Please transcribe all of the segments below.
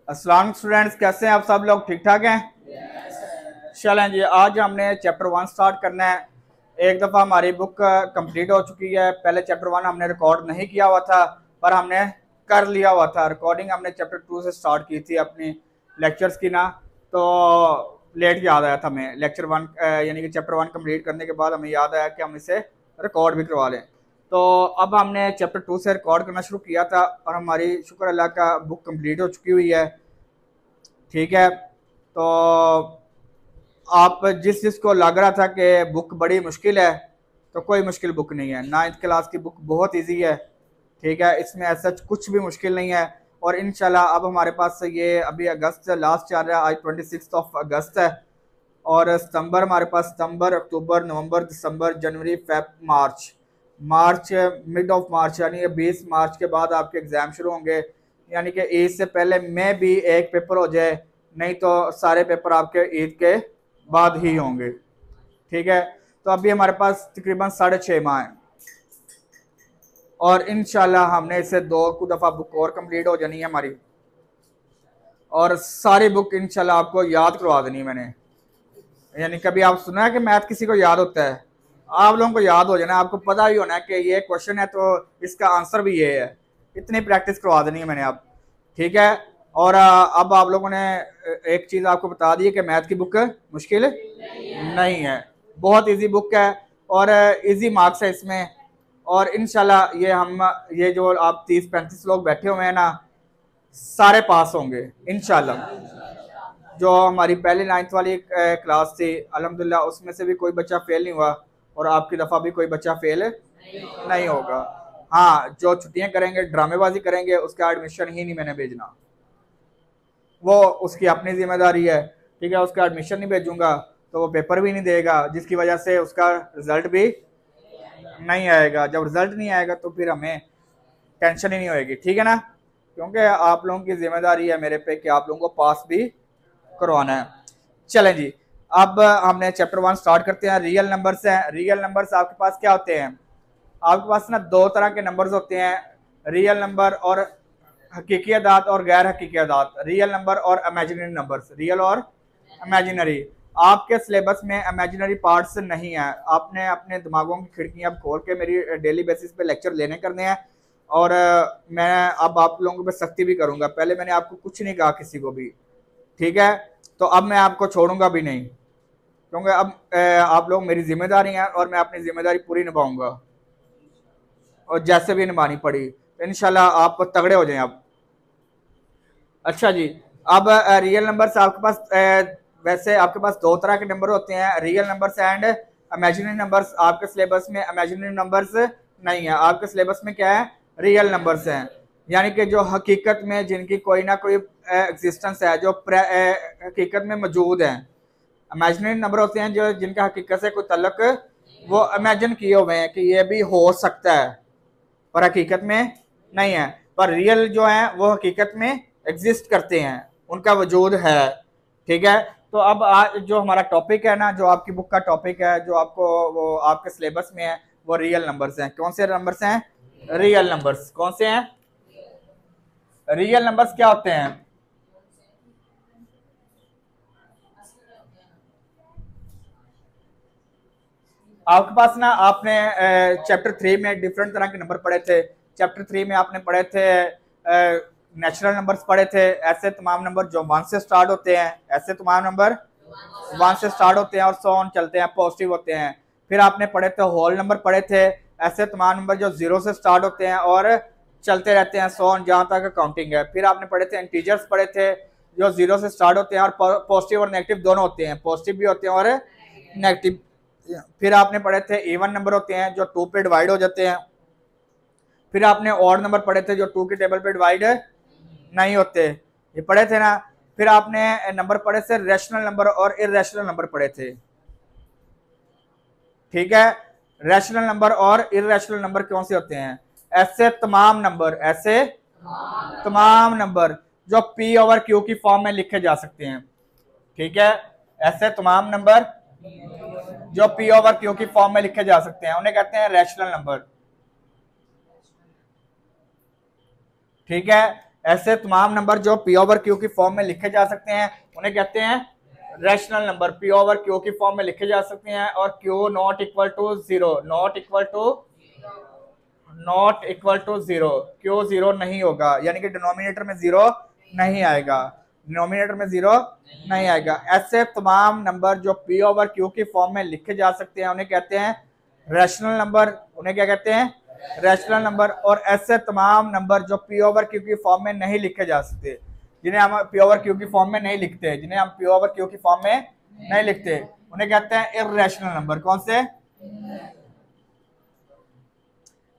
अस्सलाम स्टूडेंट्स, कैसे हैं आप सब लोग? ठीक ठाक हैं? चलें जी, आज हमने चैप्टर 1 स्टार्ट करना है। एक दफ़ा हमारी बुक कंप्लीट हो चुकी है। पहले चैप्टर 1 हमने रिकॉर्ड नहीं किया हुआ था, पर हमने कर लिया हुआ था रिकॉर्डिंग। हमने चैप्टर 2 से स्टार्ट की थी अपनी लेक्चर्स की ना, तो लेट याद आया था हमें लेक्चर 1 यानी कि चैप्टर 1 कंप्लीट करने के बाद हमें याद आया कि हम इसे रिकॉर्ड भी करवा लें। तो अब हमने चैप्टर 2 से रिकॉर्ड करना शुरू किया था और हमारी शुक्र अल्लाह का बुक कंप्लीट हो चुकी हुई है। ठीक है, तो आप जिस जिसको लग रहा था कि बुक बड़ी मुश्किल है, तो कोई मुश्किल बुक नहीं है। 9th क्लास की बुक बहुत इजी है। ठीक है, इसमें ऐसा कुछ भी मुश्किल नहीं है। और इंशाल्लाह अब हमारे पास ये अभी अगस्त लास्ट चल रहा है, आज 26 अगस्त है। और सितंबर हमारे पास सितंबर, अक्टूबर, नवंबर, दिसंबर, जनवरी, Feb, March mid of March यानी कि 20 मार्च के बाद आपके एग्ज़ाम शुरू होंगे। यानी कि ईद से पहले में भी एक पेपर हो जाए, नहीं तो सारे पेपर आपके ईद के बाद ही होंगे। ठीक है, तो अभी हमारे पास तकरीबन 6.5 माह है और इंशाल्लाह हमने इससे 2 दफ़ा बुक और कंप्लीट हो जानी है हमारी, और सारी बुक इंशाल्लाह आपको याद करवा देनी है मैंने। यानी कभी आप सुना है कि मैथ किसी को याद होता है? आप लोगों को याद हो जाना, आपको पता भी होना है कि ये क्वेश्चन है तो इसका आंसर भी ये है। इतनी प्रैक्टिस करवा देनी है मैंने आप। ठीक है, और अब आप लोगों ने एक चीज़ आपको बता दी है कि मैथ की बुक मुश्किल नहीं है, बहुत इजी बुक है और इजी मार्क्स है इसमें। और इंशाल्लाह ये जो आप 30-35 लोग बैठे हुए हैं ना, सारे पास होंगे इंशाल्लाह। जो हमारी पहली 9th वाली क्लास थी अल्हम्दुलिल्लाह, उसमें से भी कोई बच्चा फेल नहीं हुआ और आपकी दफ़ा भी कोई बच्चा फेल नहीं होगा। हाँ, जो छुट्टियां करेंगे, ड्रामेबाजी करेंगे, उसका एडमिशन ही नहीं मैंने भेजना, वो उसकी अपनी जिम्मेदारी है। ठीक है, उसका एडमिशन नहीं भेजूंगा तो वो पेपर भी नहीं देगा, जिसकी वजह से उसका रिजल्ट भी नहीं आएगा। जब रिजल्ट नहीं आएगा तो फिर हमें टेंशन ही नहीं होएगी। ठीक है ना, क्योंकि आप लोगों की जिम्मेदारी है मेरे पे कि आप लोगों को पास भी करवाना है। चलें जी, अब हमने चैप्टर 1 स्टार्ट करते हैं। रियल नंबर्स हैं। रियल नंबर्स आपके पास क्या होते हैं? आपके पास ना 2 तरह के नंबर्स होते हैं, रियल नंबर और हकीकी अदाद और गैर हकीकी अदाद। रियल नंबर और इमेजिनरी नंबर्स, रियल और इमेजिनरी। आपके सिलेबस में इमेजिनरी पार्ट्स नहीं है। आपने अपने दिमागों की खिड़कियां खोल के मेरी डेली बेसिस पे लेक्चर लेने करने हैं। और मैं अब आप लोगों पे सख्ती भी करूंगा। पहले मैंने आपको कुछ नहीं कहा किसी को भी, ठीक है? तो अब मैं आपको छोड़ूंगा भी नहीं, क्योंकि अब आप लोग मेरी जिम्मेदारी हैं और मैं अपनी जिम्मेदारी पूरी निभाऊंगा, और जैसे भी निभानी पड़ी तो इंशाल्लाह आप तगड़े हो जाएं अब। अच्छा जी, अब रियल नंबर्स आपके पास वैसे आपके पास 2 तरह के नंबर होते हैं, real numbers and imaginary numbers. आपके सिलेबस में इमेजिनरी नंबर्स नहीं है, आपके सिलेबस में क्या है? रियल नंबर्स हैं। यानी कि जो हकीकत में जिनकी कोई ना कोई एग्जिस्टेंस है, जो हकीकत में मौजूद हैं। इमेजिनरी नंबर होते हैं जो जिनका हकीकत से कोई तल्लुक, वो इमेजिन किए हुए हैं कि ये भी हो सकता है, पर हकीकत में नहीं है। पर रियल जो है वो हकीकत में एग्जिस्ट करते हैं, उनका वजूद है। ठीक है, तो अब आज जो हमारा टॉपिक है ना, जो आपकी बुक का टॉपिक है, जो आपको वो आपके सिलेबस में है, वो रियल नंबर्स हैं। कौन से नंबर्स हैं? Real numbers. कौन से हैं? रियल नंबर्स क्या होते हैं? आपके पास ना, आपने चैप्टर 3 में डिफरेंट तरह के नंबर पढ़े थे। चैप्टर 3 में आपने पढ़े थे नेचुरल नंबर्स पढ़े थे, ऐसे तमाम नंबर जो 1 से स्टार्ट होते हैं, ऐसे तमाम नंबर 1 से स्टार्ट होते हैं और 100 ऑन चलते हैं, पॉजिटिव होते हैं। फिर आपने पढ़े थे होल नंबर पढ़े थे, ऐसे तमाम नंबर जो 0 से स्टार्ट होते हैं और चलते रहते हैं 100 ऑन जहाँ तक काउंटिंग है। फिर आपने पढ़े थे इंटीजर्स पढ़े थे, जो 0 से स्टार्ट होते हैं और पॉजिटिव और नेगेटिव दोनों होते हैं, पॉजिटिव भी होते हैं और नेगेटिव। फिर आपने पढ़े थे इवन नंबर होते हैं जो 2 पे डिवाइड हो जाते हैं। फिर आपने ऑड नंबर पढ़े थे जो 2 के टेबल पे डिवाइड नहीं होते, ये पढ़े थे ना। फिर आपने नंबर पढ़े थे रैशनल नंबर और इररेशनल नंबर पढ़े थे। ठीक है, रैशनल नंबर और इररेशनल नंबर कौन से होते हैं? ऐसे तमाम नंबर जो पी ओवर क्यू की फॉर्म में लिखे जा सकते हैं। ठीक है, ऐसे तमाम नंबर जो पी ओवर क्यू की फॉर्म में लिखे जा सकते हैं, उन्हें कहते हैं रैशनल नंबर। ठीक है, ऐसे तमाम नंबर जो पी ओवर क्यू की फॉर्म में लिखे जा सकते हैं उन्हें कहते हैं rational number. P over q की फॉर्म में लिखे जा सकते हैं और q not equal to zero, not equal to zero, q zero नहीं होगा, यानी कि डिनोमिनेटर में जीरो नहीं आएगा, डिनोमिनेटर में जीरो नहीं आएगा। ऐसे तमाम नंबर जो पी ओवर क्यू की फॉर्म में लिखे जा सकते हैं उन्हें कहते हैं रैशनल नंबर। उन्हें क्या कहते हैं? Rational number. और ऐसे तमाम नंबर जो पी ओवर क्यू की फॉर्म में नहीं लिखे जा सकते, जिन्हें हम पी ओवर क्यू की फॉर्म में नहीं लिखते, जिन्हें हम पी ओवर क्यू की फॉर्म में नहीं लिखते, उन्हें कहते हैं इर्रेशनल नंबर। कौन से?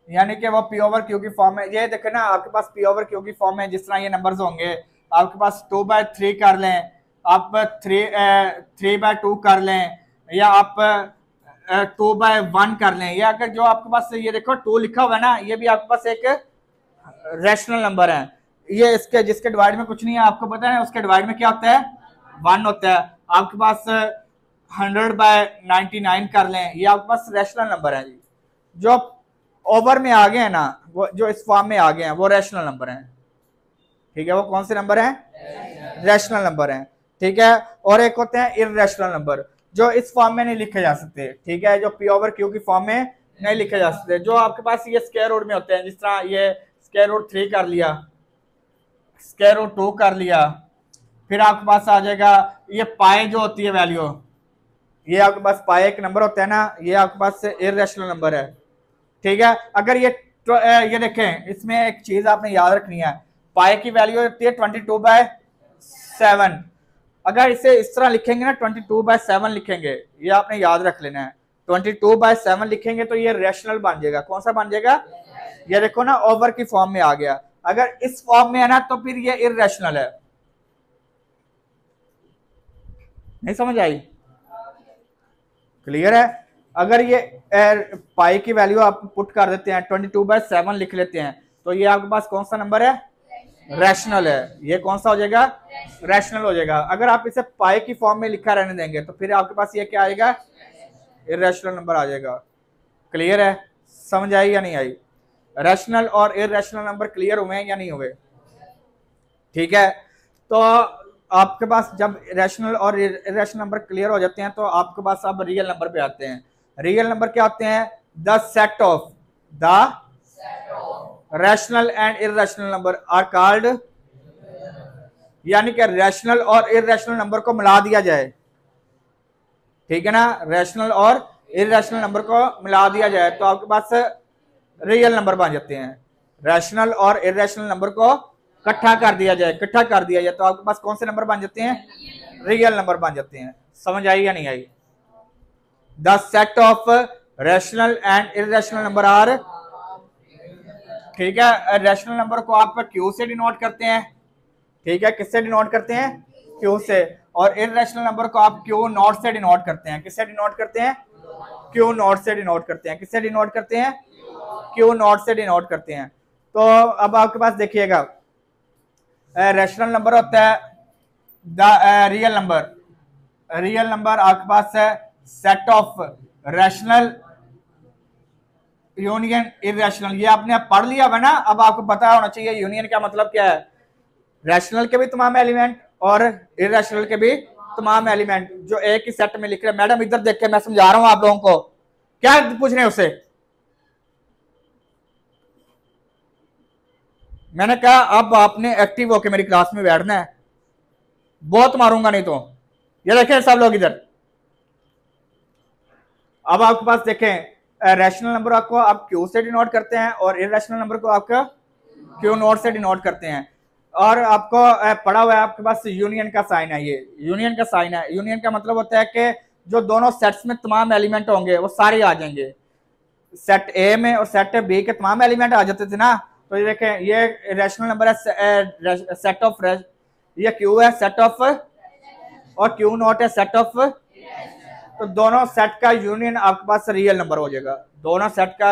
यानी कि वो पी ओवर क्यू की फॉर्म में, ये देखे ना आपके पास पी ओवर क्यू की फॉर्म में जिस तरह ये नंबर्स होंगे, आपके पास 2/3 कर लें, आप 3/2 कर लें, या आप 2/1 कर लें, या अगर जो आपके पास ये देखो 2 लिखा हुआ है ना, ये भी आपके पास एक रैशनल नंबर है। ये इसके जिसके डिवाइड में कुछ नहीं है, आपको पता है उसके डिवाइड में क्या होता है? 1 होता है। आपके पास 100/99 कर लें, ये आपके पास रैशनल नंबर है जी। जो ओवर में आ गए हैं ना, वो जो इस फॉर्म में आ गए हैं वो रैशनल नंबर हैं। ठीक है, वो कौन से नंबर हैं? रैशनल नंबर हैं। ठीक है, और एक होते हैं इर्रेशनल नंबर जो इस फॉर्म में नहीं लिखे जा सकते। ठीक है, जो पी ओवर क्यू की फॉर्म में नहीं लिखे जा सकते, जो आपके पास ये स्क्वायर रूट में होते हैं, जिस तरह ये स्क्वायर रूट 3 कर लिया, स्क्वायर रूट 2 कर लिया, फिर आपके पास आ जाएगा ये पाए जो होती है वैल्यू, ये आपके पास पाए एक नंबर होता है ना, ये आपके पास इर्रेशनल नंबर है। ठीक है, अगर ये देखें, इसमें एक चीज आपने याद रखनी है, पाए की वैल्यू होती है 22/7। अगर इसे इस तरह लिखेंगे ना, 22/7 लिखेंगे, ये आपने याद रख लेना है। 22/7 लिखेंगे तो ये रैशनल बन जाएगा। कौन सा बन जाएगा? ये देखो ना, ओवर की फॉर्म में आ गया। अगर इस फॉर्म में है ना तो फिर ये इर्रेशनल है। नहीं समझ आई? क्लियर है? अगर ये पाई की वैल्यू आप पुट कर देते हैं, 22/7 लिख लेते हैं, तो ये आपके पास कौन सा नंबर है? रैशनल है। ये कौन सा हो जाएगा? रैशनल हो जाएगा। अगर आप इसे पाई की फॉर्म में लिखा रहने देंगे तो फिर आपके पास ये क्या आएगा? इर्रेशनल नंबर आ जाएगा। क्लियर है? समझ आई या नहीं आई? रैशनल और इर्रेशनल नंबर क्लियर हुए या नहीं हुए? ठीक है, तो आपके पास जब रैशनल और इर्रेशनल नंबर क्लियर हो जाते हैं तो आपके पास अब रियल नंबर पे आते हैं। रियल नंबर क्या होते हैं? The set of the rational and irrational number are called, यानी कि रैशनल और इर्रेशनल नंबर को मिला दिया जाए। ठीक है ना, रैशनल और इर्रेशनल नंबर को मिला दिया जाए तो आपके पास रियल नंबर बन जाते हैं। रैशनल और इर्रेशनल नंबर को इकट्ठा कर दिया जाए, तो आपके पास कौन से नंबर बन जाते हैं? रियल नंबर बन जाते हैं। समझ आई या नहीं आई? The set of rational and irrational number are, ठीक है, रैशनल नंबर को आप क्यू से डिनोट करते हैं। ठीक है, किससे डिनोट करते हैं? क्यू से। और इर्रेशनल नंबर को आप क्यू नॉट से डिनोट करते हैं। किससे डिनोट करते हैं? क्यू नॉट से डिनोट करते हैं। किससे डिनोट करते हैं? क्यू नॉट से डिनोट करते हैं। तो अब आपके पास देखिएगा, रैशनल नंबर होता है the real number. Real number आपके पास है set of rational union irrational. ये आपने पढ़ लिया है ना, अब आपको पता होना चाहिए यूनियन का मतलब क्या है। रैशनल के भी तमाम एलिमेंट और इर्रेशनल के भी तमाम एलिमेंट जो एक ही सेट में लिख रहे हैं। मैडम इधर देख के मैं समझा रहा हूं आप लोगों को, क्या पूछ रहे हैं उसे? मैंने कहा अब आपने एक्टिव होकर मेरी क्लास में बैठना है, बहुत मारूंगा नहीं तो। ये देखें सब लोग इधर, अब आपके पास देखें, रैशनल नंबर आपको आप क्यू से डिनोट करते हैं और इर्रेशनल नंबर को आपका क्यू नॉट से डिनोट करते हैं। और आपको पढ़ा हुआ है आपके पास यूनियन का साइन है। ये यूनियन का साइन है। यूनियन का मतलब होता है कि जो दोनों सेट्स में तमाम एलिमेंट होंगे वो सारे आ जाएंगे। सेट ए में और सेट बी के तमाम एलिमेंट आ जाते थे ना, तो ये देखें, ये रैशनल नंबर है सेट ऑफ, ये क्यू है सेट ऑफ, और क्यू नॉट है सेट ऑफ। तो दोनों सेट का यूनियन आपके पास रियल नंबर हो जाएगा। दोनों सेट का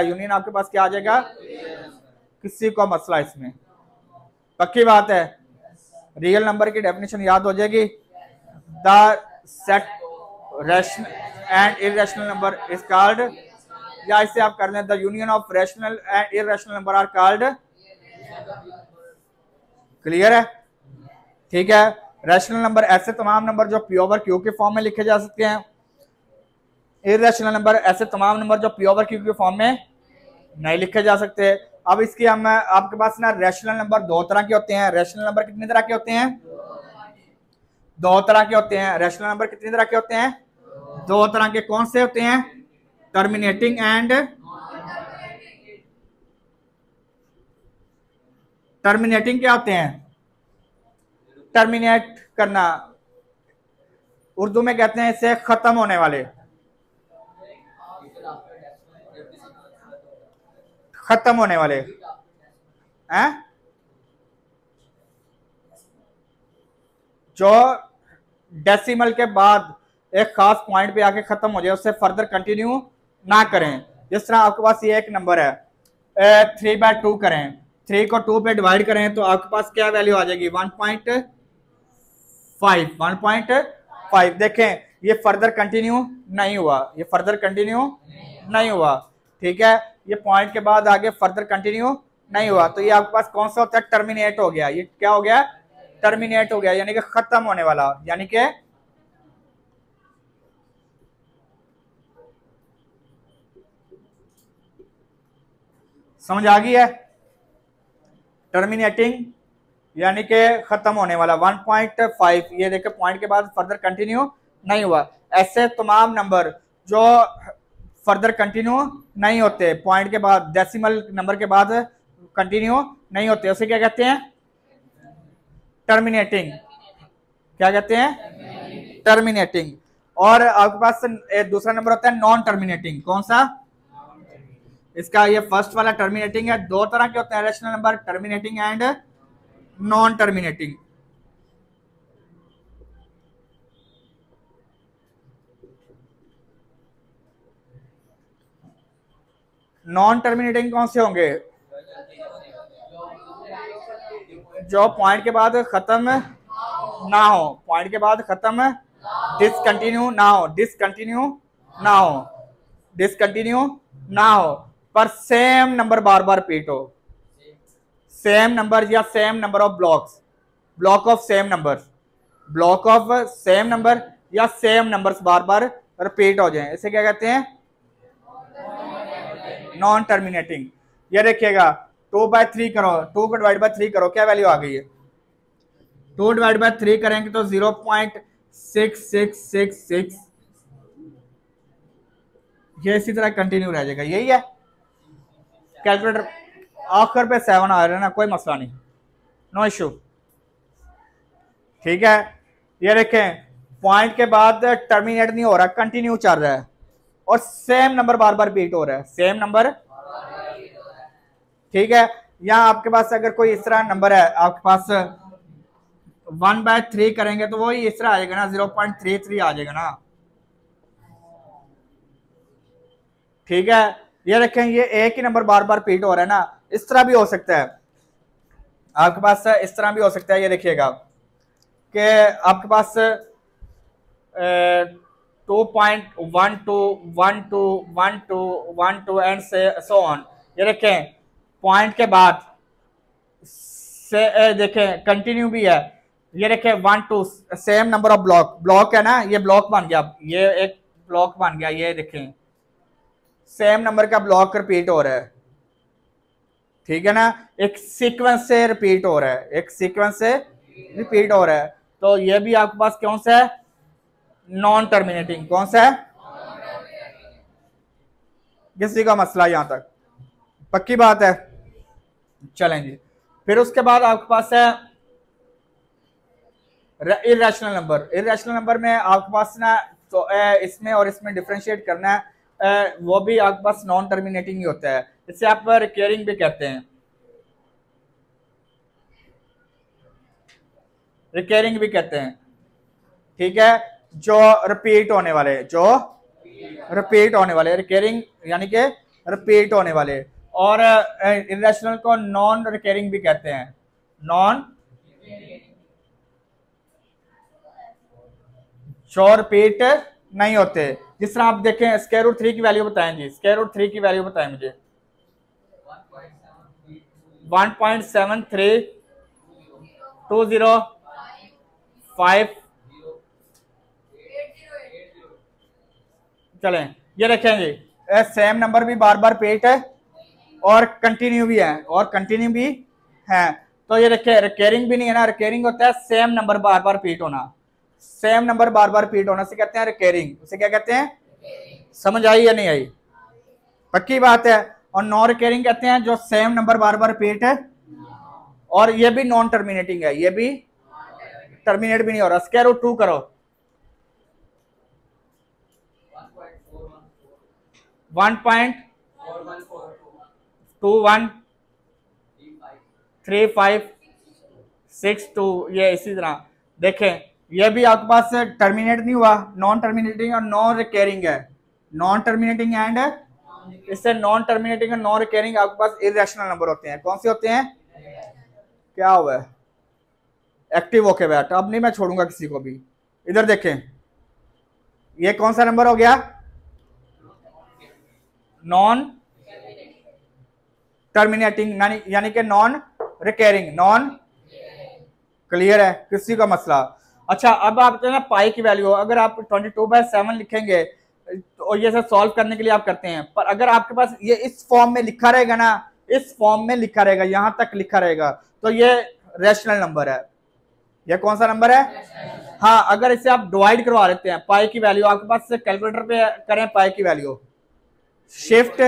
यूनियन आपके पास क्या आ जाएगा? किसी को मसला इसमें? पक्की बात है? रियल नंबर की डेफिनेशन याद हो जाएगी। The set rational and irrational number is called, या इसे आप कर लें the union of rational and irrational number are called clear है? ठीक है। रैशनल नंबर ऐसे तमाम नंबर जो पी ओवर क्यू के फॉर्म में लिखे जा सकते हैं। इररेशनल नंबर ऐसे तमाम नंबर जो पी ओवर क्यू के फॉर्म में नहीं लिखे जा सकते। अब इसकी हम आपके पास ना रैशनल नंबर दो तरह के होते हैं। रैशनल नंबर कितने तरह के होते हैं? दो तरह के होते हैं। रैशनल नंबर कितने तरह के होते हैं? दो तरह के। कौन से होते हैं? टर्मिनेटिंग एंड टर्मिनेटिंग क्या होते हैं? टर्मिनेट करना, उर्दू में कहते हैं इसे खत्म होने वाले, खत्म होने वाले हैं, जो डेसिमल के बाद एक खास पॉइंट पे आके खत्म हो जाए, उससे फर्दर कंटिन्यू ना करें। जिस तरह आपके पास ये एक नंबर है 3/2 करें, 3 को 2 पे डिवाइड करें तो आपके पास क्या वैल्यू आ जाएगी? 1.5। देखें ये फर्दर कंटिन्यू नहीं हुआ, ये फर्दर कंटिन्यू नहीं हुआ। ठीक है, ये पॉइंट के बाद आगे फर्दर कंटिन्यू नहीं हुआ, तो ये आपके पास कौन सा होता है? टर्मिनेट हो गया। ये क्या हो गया? टर्मिनेट हो गया, यानी कि खत्म होने वाला। यानी कि समझ आ गई है? टर्मिनेटिंग यानी कि खत्म होने वाला। 1.5 ये देखे पॉइंट के बाद फर्दर कंटिन्यू नहीं हुआ। ऐसे तमाम नंबर जो फर्दर कंटिन्यू नहीं होते, पॉइंट के बाद डेसिमल नंबर के बाद कंटिन्यू नहीं होते, उसे क्या कहते हैं? टर्मिनेटिंग। क्या कहते हैं? टर्मिनेटिंग। और आपके पास दूसरा नंबर होता है नॉन टर्मिनेटिंग। कौन सा? इसका ये फर्स्ट वाला टर्मिनेटिंग है। दो तरह के होते हैं rational number, terminating and non terminating. Non terminating कौन से होंगे? जो पॉइंट के बाद खत्म ना हो, पॉइंट के बाद खत्म, डिसकंटिन्यू ना हो, डिसकंटिन्यू ना हो, डिसकंटिन्यू ना हो, पर सेम नंबर बार बार रिपीट हो। सेम नंबर या same number of blocks, block of same number, block of same number या सेम नंबर्स बार बार रिपीट हो जाएं, इसे क्या कहते हैं? Non terminating. ये देखिएगा 2/3 करो, 2 को डिवाइड बाय 3 करो, क्या वैल्यू आ गई है? 2 डिवाइड बाय 3 करेंगे तो 0.6666, ये इसी तरह कंटिन्यू रह जाएगा। यही है। कैलकुलेटर आखिर पे 7 आ रहा है ना, कोई मसला नहीं, नो इशू। ठीक है, ये देखें पॉइंट के बाद टर्मिनेट नहीं हो रहा, कंटिन्यू चल रहा है और सेम नंबर बार बार रिपीट हो रहा है, सेम नंबर। ठीक है, यहाँ आपके पास अगर कोई इस तरह नंबर है, आपके पास 1/3 करेंगे तो वो ही इस तरह आ जाएगा ना, 0.33 आ जाएगा ना। ठीक है, ये रखें, ये एक ही नंबर बार बार रिपीट हो रहा है ना। इस तरह भी हो सकता है आपके पास, इस तरह भी हो सकता है। ये देखिएगा कि आपके पास 2.121212 एंड सो ऑन। ये देखें पॉइंट के बाद से देखें कंटिन्यू भी है। ये देखें 1 2 same number of block, block है ना, ये ब्लॉक बन गया, ये एक ब्लॉक बन गया। ये देखें सेम नंबर का ब्लॉक रिपीट हो रहा है। ठीक है ना, एक सीक्वेंस से रिपीट हो रहा है, एक सीक्वेंस से रिपीट हो रहा है, तो ये भी आपके पास कौन सा है? Non terminating. कौन सा है? किसी का मसला यहां तक पक्की बात है? चलें जी, फिर उसके बाद आपके पास है इररेशनल नंबर। इररेशनल नंबर में आपके पास ना तो इसमें और इसमें डिफरेंशिएट करना है, वो भी आपके पास नॉन टर्मिनेटिंग ही होता है, इसे आप रिकरिंग भी कहते हैं, रिकरिंग भी कहते हैं। ठीक है, जो रिपीट होने वाले, जो रिपीट होने वाले, रिकरिंग यानी कि रिपीट होने वाले। और इररेशनल को नॉन रिकरिंग भी कहते हैं, नॉन, जो रिपीट नहीं होते। जिस तरह आप देखें स्क्वायर रूट 3 की वैल्यू बताएं जी, स्क्वायर रूट 3 की वैल्यू बताएं मुझे। 1.73 205 चलें, ये रखें जी। सेम नंबर भी बार बार रिपीट है और कंटिन्यू भी है और कंटिन्यू भी है। तो ये रखे रिकरिंग भी नहीं है ना, रिकरिंग होता है सेम नंबर बार बार रिपीट होना, सेम नंबर बार बार रिपीट होना से कहते हैं रिकरिंग। उसे क्या कहते हैं? समझ आई या नहीं आई? पक्की बात है। और नॉन रिकरिंग कहते हैं जो सेम नंबर बार बार रिपीट है और ये भी नॉन टर्मिनेटिंग है, ये भी टर्मिनेट भी नहीं हो रहा। स्क्वायर रूट 2 करो, 1.213562, ये इसी तरह देखें। ये भी आपके पास टर्मिनेट नहीं हुआ, नॉन टर्मिनेटिंग और नॉन रिकरिंग है। नॉन टर्मिनेटिंग एंड इससे नॉन टर्मिनेटिंग और नॉन रिकरिंग आपके पास इरेशनल नंबर होते हैं। कौन से होते हैं? क्या हुआ है? एक्टिव होके बैठ, अब नहीं मैं छोड़ूंगा किसी को भी। इधर देखें, ये कौन सा नंबर हो गया? नॉन टर्मिनेटिंग यानी कि नॉन रिकरिंग, नॉन क्लियर है किसी का मसला? अच्छा, अब आप ना पाई की वैल्यू, अगर आप 22/7 लिखेंगे तो ये सब सॉल्व करने के लिए आप करते हैं, पर अगर आपके पास ये इस फॉर्म में लिखा रहेगा ना, इस फॉर्म में लिखा रहेगा, यहां तक लिखा रहेगा, तो ये रैशनल नंबर है। ये कौन सा नंबर है? हाँ, अगर इसे आप डिवाइड करवा लेते हैं, पाई की वैल्यू आपके पास कैलकुलेटर पे करें, पाई की वैल्यू शिफ्ट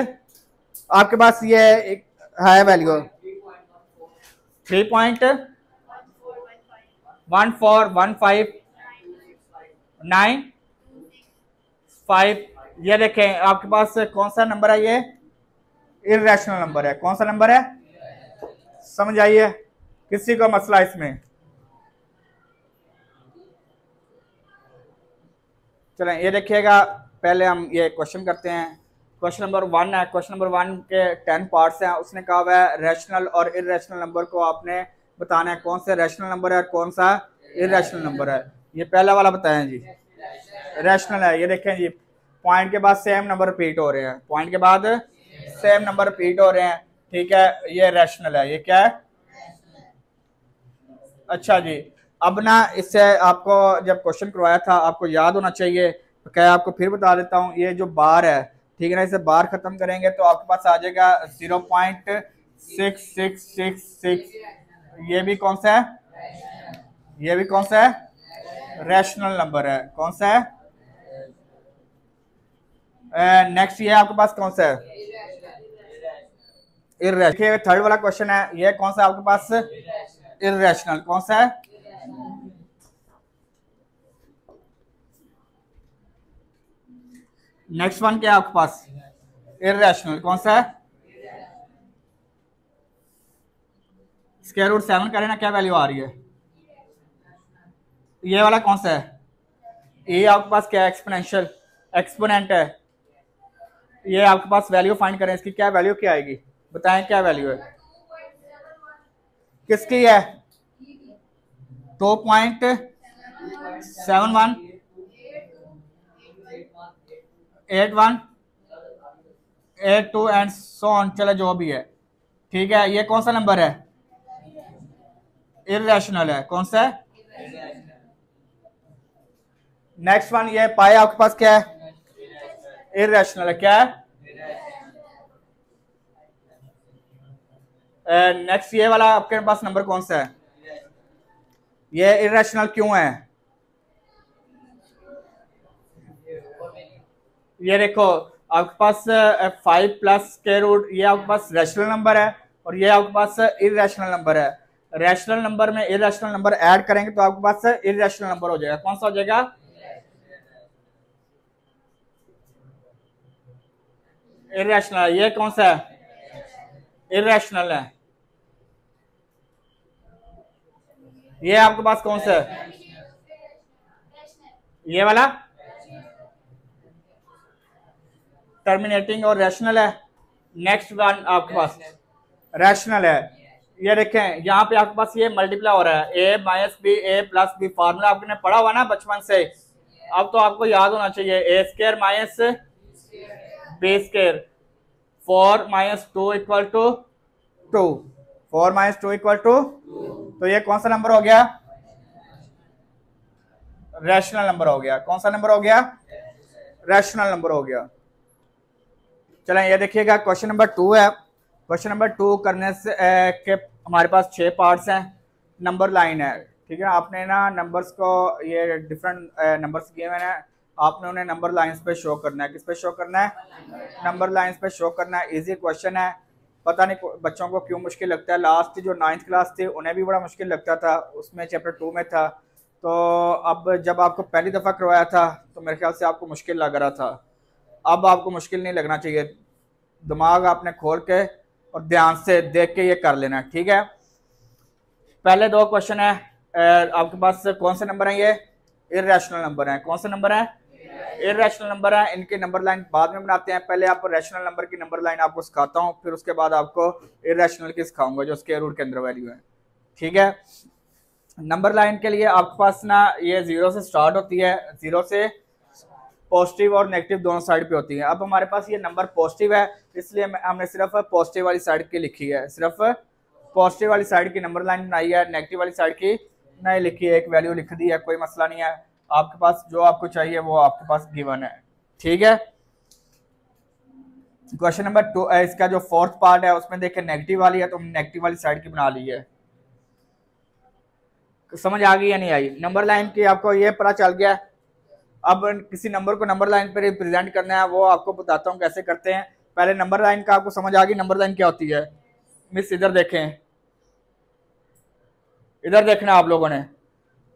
आपके पास ये एक है वैल्यू 3.14159.5। ये देखें आपके पास कौन सा नंबर है? ये इररेशनल नंबर है। कौन सा नंबर है? समझ आइए किसी को मसला इसमें? चलें, ये देखिएगा, पहले हम ये क्वेश्चन करते हैं। क्वेश्चन नंबर 1 है। क्वेश्चन नंबर 1 के 10 पार्ट्स हैं। उसने कहा हुआ है रैशनल और इररेशनल नंबर को आपने बताना है कौन सा रैशनल नंबर है और कौन सा इररेशनल नंबर है। ये पहला वाला बताएं जी, रैशनल है। ये देखें जी, पॉइंट के बाद सेम नंबर रिपीट हो रहे हैं, पॉइंट के बाद सेम नंबर रिपीट हो रहे हैं, ठीक है, ये रैशनल है। ये क्या है? अच्छा जी, अब ना इससे आपको जब क्वेश्चन करवाया था आपको याद होना चाहिए, तो क्या आपको फिर बता देता हूँ। ये जो बार है, ठीक है ना, इसे बार खत्म करेंगे तो आपके पास आ जाएगा 0.6666। ये भी कौन सा है? ये भी कौन सा है? रैशनल नंबर है। कौन सा है? नेक्स्ट ये आपके पास कौन सा है? इररेशनल। थर्ड वाला क्वेश्चन है, ये कौन सा आपके पास? इररेशनल। कौन सा है? नेक्स्ट वन क्या है आपके पास? इररेशनल। कौन सा है? स्क्वायर रूट 7 करें ना, क्या वैल्यू आ रही है? ये वाला कौन सा है? ये आपके पास क्या है? एक्सपोनेंशियल, एक्सपोनेंट है। ये आपके पास वैल्यू फाइंड करें, इसकी क्या वैल्यू क्या आएगी? बताएं क्या वैल्यू है? किसकी है? 2.71 8182 एंड सो ऑन, चलो जो भी है, ठीक है। ये कौन सा नंबर है? इररेशनल है। कौन सा है? नेक्स्ट वन, ये पाई आपके पास क्या है? इररेशनल है। क्या है? नेक्स्ट ये वाला आपके पास नंबर कौन सा है? ये इररेशनल क्यों है? ये देखो आपके पास 5 प्लस स्क्वायर रूट, ये आपके पास रैशनल नंबर है और ये आपके पास इररेशनल नंबर है। रैशनल नंबर में इररेशनल नंबर ऐड करेंगे तो आपके पास इररेशनल नंबर हो जाएगा। कौन सा हो जाएगा? इररेशनल। ये कौन सा है? इररेशनल है। ये आपके पास कौन सा है? ये वाला टर्मिनेटिंग और रैशनल है। नेक्स्ट वन आपके पास रैशनल है। ये देखें यहाँ पे आपके पास ये मल्टीप्लाई हो रहा है, a minus b a plus b. Formula आपने पढ़ा हुआ ना बचपन से, अब तो आपको याद होना चाहिए। A square minus B square, 4 - 2 = 2। 4 minus 2 equal to, तो ये कौन सा नंबर हो गया? रैशनल नंबर हो गया। कौन सा नंबर हो गया? रैशनल नंबर हो गया। चलें ये देखिएगा, क्वेश्चन नंबर 2 है। क्वेश्चन नंबर 2 करने से के हमारे पास 6 पार्ट्स हैं, नंबर लाइन है, ठीक है। आपने ना नंबर्स को, ये डिफरेंट नंबर्स दिए हुए हैं, आपने उन्हें नंबर लाइंस पे शो करना है। किस पे शो करना है? नंबर लाइंस पे शो करना है। इजी क्वेश्चन है, पता नहीं बच्चों को क्यों मुश्किल लगता है। लास्ट जो 9th क्लास थी उन्हें भी बड़ा मुश्किल लगता था, उसमें चैप्टर 2 में था। तो अब जब आपको पहली दफ़ा करवाया था तो मेरे ख्याल से आपको मुश्किल लग रहा था, अब आपको मुश्किल नहीं लगना चाहिए। दिमाग आपने खोल के और ध्यान से देख के ये कर लेना, ठीक है। पहले 2 क्वेश्चन है, आपके पास कौन से नंबर है? ये इररेशनल नंबर है। कौन सा नंबर है? इररेशनल नंबर है। इनके नंबर लाइन बाद में बनाते हैं, पहले आप रैशनल नंबर की नंबर लाइन आपको सिखाता हूँ, फिर उसके बाद आपको इररेशनल की सिखाऊंगा जो स्क्वायर रूट के अंदर वैल्यू है, ठीक है। नंबर लाइन के लिए आपके पास ना ये 0 से स्टार्ट होती है, 0 से पॉजिटिव और नेगेटिव दोनों साइड पे होती है। अब हमारे पास ये नंबर पॉजिटिव है, इसलिए हमने सिर्फ पॉजिटिव वाली साइड की लिखी है, सिर्फ पॉजिटिव वाली साइड की नंबर लाइन बनाई है, नेगेटिव वाली साइड की नहीं लिखी है। एक वैल्यू लिख दी है, कोई मसला नहीं है। आपके पास जो आपको चाहिए वो आपके पास गिवन है, ठीक है। क्वेश्चन नंबर 2, इसका जो 4th पार्ट है उसमें देखें नेगेटिव वाली है, तो हमने नेगेटिव वाली साइड की बना ली है। समझ आ गई या नहीं आई? नंबर लाइन की आपको ये पता चल गया। अब किसी नंबर को नंबर लाइन पर रिप्रेजेंट करना है, वो आपको बताता हूँ कैसे करते हैं। पहले नंबर लाइन का आपको समझ आ गई, नंबर लाइन क्या होती है? मिस इधर देखें, इधर देखना आप लोगों ने,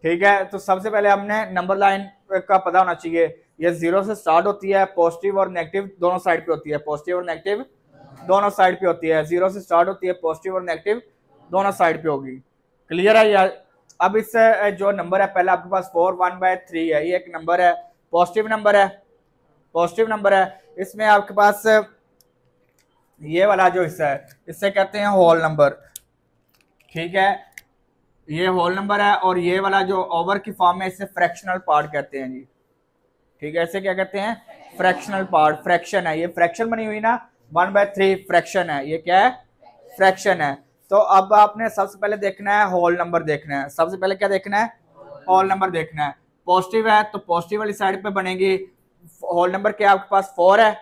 ठीक है। तो सबसे पहले हमने नंबर लाइन का पता होना चाहिए। ये 0 से स्टार्ट होती है, पॉजिटिव और नेगेटिव दोनों साइड पे होती है, पॉजिटिव और नेगेटिव दोनों साइड पे होती है। 0 से स्टार्ट होती है, पॉजिटिव और नेगेटिव दोनों साइड पे होगी। क्लियर है यार? अब इससे जो नंबर है, पहले आपके पास 4 1/3 है, ये एक नंबर है, पॉजिटिव नंबर है, पॉजिटिव नंबर है। इसमें आपके पास ये वाला जो हिस्सा है इससे कहते हैं होल नंबर, ठीक है। ये होल नंबर है, और ये वाला जो ओवर की फॉर्म है इसे फ्रैक्शनल पार्ट कहते हैं जी, ठीक है। इसे क्या कहते हैं? फ्रैक्शनल पार्ट, फ्रैक्शन है। ये फ्रैक्शन बनी हुई ना, 1/3 फ्रैक्शन है, ये क्या है? फ्रैक्शन है। तो अब आपने सबसे पहले देखना है होल नंबर देखना है। सबसे पहले क्या देखना है? होल नंबर देखना है। पॉजिटिव है तो पॉजिटिव वाली साइड पे बनेगी। होल नंबर क्या आपके पास? 4 है,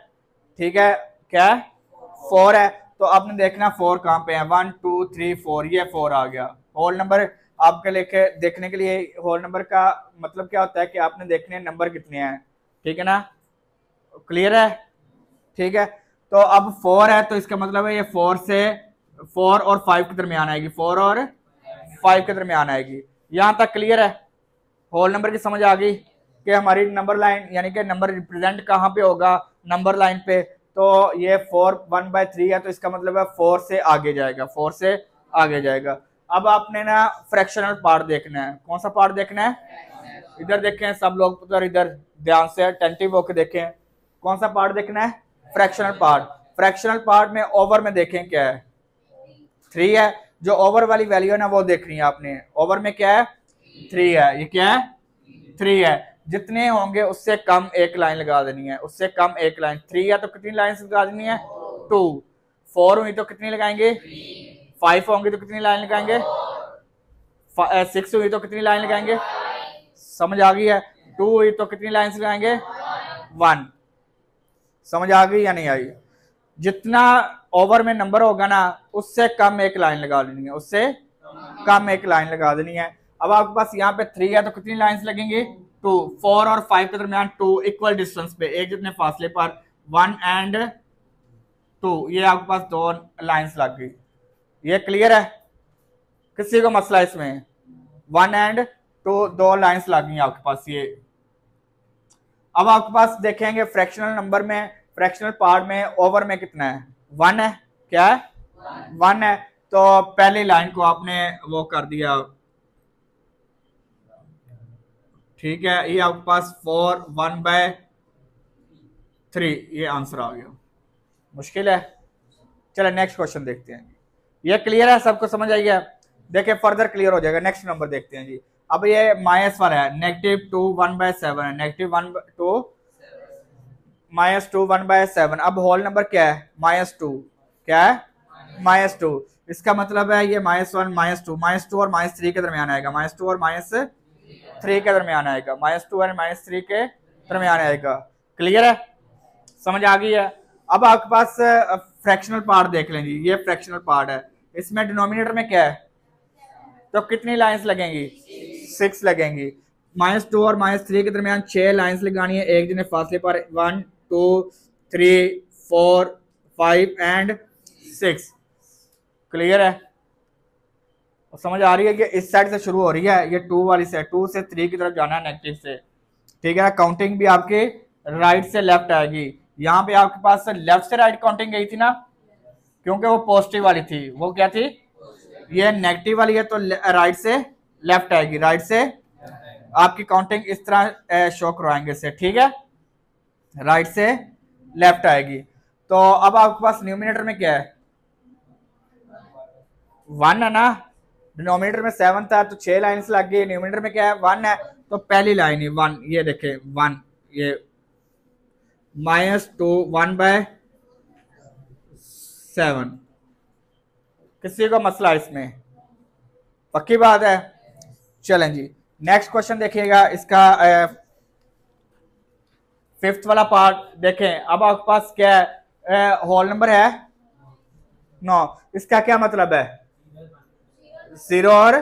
ठीक है। क्या है? 4 है। तो आपने देखना 4 कहाँ पे है? 1 2 3 4, ये 4 आ गया। होल नंबर आपके लेके देखने के लिए, होल नंबर का मतलब क्या होता है कि आपने देखने नंबर कितने हैं, ठीक है ना। क्लियर है? ठीक है। तो अब 4 है तो इसका मतलब है ये 4 और 5 के दरमियान आएगी, 4 और 5 के दरमियान आएगी। यहां तक क्लियर है? होल नंबर की समझ आ गई कि हमारी नंबर लाइन यानी कि नंबर रिप्रेजेंट कहाँ पे होगा? नंबर लाइन पे। तो ये 4 1/3 है, तो इसका मतलब है 4 से आगे जाएगा, 4 से आगे जाएगा। अब आपने ना फ्रैक्शनल पार्ट देखना है। कौन सा पार्ट देखना है? इधर देखें सब लोग, उधर इधर ध्यान से अटेंटिव होकर देखें। कौन सा पार्ट देखना है? Fractional part. फ्रैक्शनल पार्ट में ओवर में देखें क्या है? 3 है। जो ओवर वाली वैल्यू है ना वो देखनी है आपने। ओवर में क्या है? 3 है। ये क्या है? 3 है। जितने होंगे उससे कम एक लाइन लगा देनी है, उससे कम एक लाइन। 3 है तो कितनी लाइन लगा देनी है? 2। 4 हुई तो कितनी लगाएंगे? 5 होंगे तो कितनी लाइन लगाएंगे? 6 हुई तो कितनी लाइन लगाएंगे? समझ आ गई है? 2 हुई तो कितनी लाइन लगाएंगे? 1। समझ आ गई या नहीं आई? जितना ओवर में नंबर होगा ना उससे कम एक लाइन लगा देनी है, उससे कम एक लाइन लगा देनी है। अब आपके पास यहाँ पे 3 है तो कितनी लाइंस लगेंगी? 2। 4 और 5 के दरमियान 2 इक्वल डिस्टेंस पे, एक जितने फासले पर 1 एंड 2, ये आपके पास 2 लाइंस लग गई। ये क्लियर है? किसी को मसला इसमें? 1 एंड 2 2 लाइंस लग गई आपके पास ये। अब आपके पास देखेंगे फ्रैक्शनल नंबर में, फ्रैक्शनल पार्ट में ओवर में कितना है? 1 है। क्या है? 1 है। तो पहली लाइन को आपने वो कर दिया, ठीक है। ये आपके पास 4 1/3, ये आंसर आ गया। मुश्किल है? चलो नेक्स्ट क्वेश्चन देखते हैं। ये क्लियर है? सबको समझ आई है? देखिए फर्दर क्लियर हो जाएगा। नेक्स्ट नंबर देखते हैं जी। अब ये माइनस वाला है, -2 1/7 है, -1 2 -2 1/7। अब होल नंबर क्या है? -2। क्या है? -2। इसका मतलब है ये -1 -2 और -3 के दरमियान आएगा, -2 और -3 के दरमियान आएगा, -2 और -3 के दरमियान आएगा। क्लियर है, समझ आ गई है। अब आपके पास फ्रैक्शनल पार्ट देख लें जी, ये फ्रैक्शनल पार्ट है, इसमें डिनोमिनेटर में क्या है, तो कितनी लाइंस लगेंगी, 6 लगेंगी। -2 और -3 के दरमियान 6 लाइंस लगानी है एक जिन्हें फासले पर, 1 2 3 4 5 एंड 6। क्लियर है, और समझ आ रही है कि इस साइड से शुरू हो रही है, ये 2 वाली से 2 से 3 की तरफ जाना है नेगेटिव से, ठीक है। काउंटिंग भी आपके राइट से लेफ्ट आएगी। यहाँ पे आपके पास लेफ्ट से राइट काउंटिंग गई थी ना, क्योंकि वो पॉजिटिव वाली थी, वो क्या थी, ये नेगेटिव वाली है, तो राइट से लेफ्ट आएगी, राइट से आपकी काउंटिंग इस तरह शो करवाएंगे से, ठीक है, राइट से लेफ्ट आएगी। तो अब आपके पास न्यूमिनेटर में क्या है, 1 है ना, डिनोमिनेटर में 7 था तो 6 लाइन्स लग गई, न्यूमिनेटर में क्या है, 1 है, तो पहली लाइन ही 1, ये देखें 1, ये -2 1/7। किसी को मसला इसमें, पक्की बात है। चलें जी, नेक्स्ट क्वेश्चन देखिएगा, इसका 5th वाला पार्ट देखें। अब आपके पास क्या है, होल नंबर है 9, इसका क्या मतलब है, 0 और